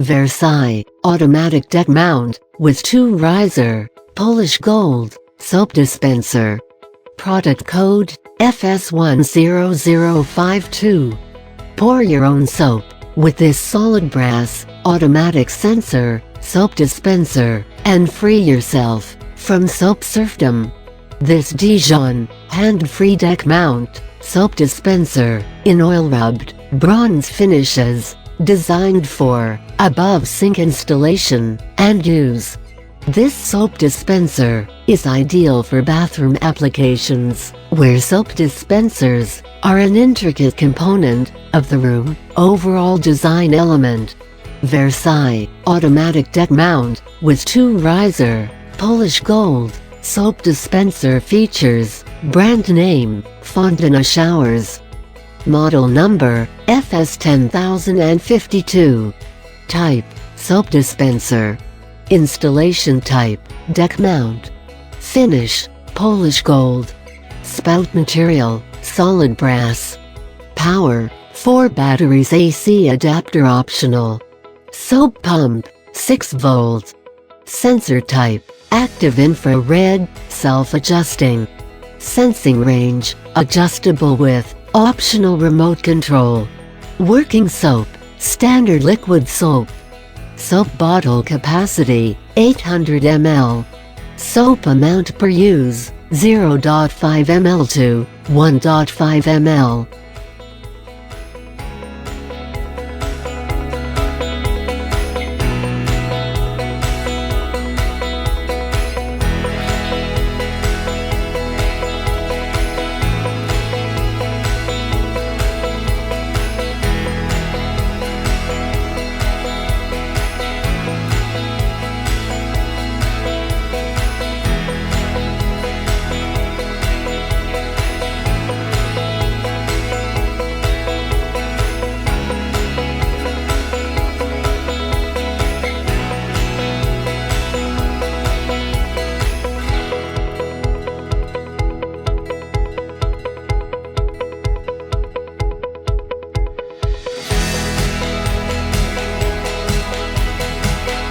Versailles, automatic deck mount, with 2 riser, Polish gold, soap dispenser. Product code, FS10052. Pour your own soap, with this solid brass, automatic sensor, soap dispenser, and free yourself, from soap serfdom. This Dijon, hand-free deck mount, soap dispenser, in oil-rubbed, bronze finishes, designed for above-sink installation and use. This soap dispenser is ideal for bathroom applications, where soap dispensers are an intricate component of the room overall design element. Versailles, automatic deck mount, with 2 riser, Polish gold, soap dispenser features, brand name, FontanaShowers. Model number, FS10052. Type, soap dispenser. Installation type, deck mount. Finish, Polish gold. Spout material, solid brass. Power, 4 batteries AC adapter optional. Soap pump, 6 volts. Sensor type, active infrared, self-adjusting. Sensing range, adjustable with optional remote control. Working soap, standard liquid soap. Soap bottle capacity, 800 ml. Soap amount per use, 0.5 ml to 1.5 ml.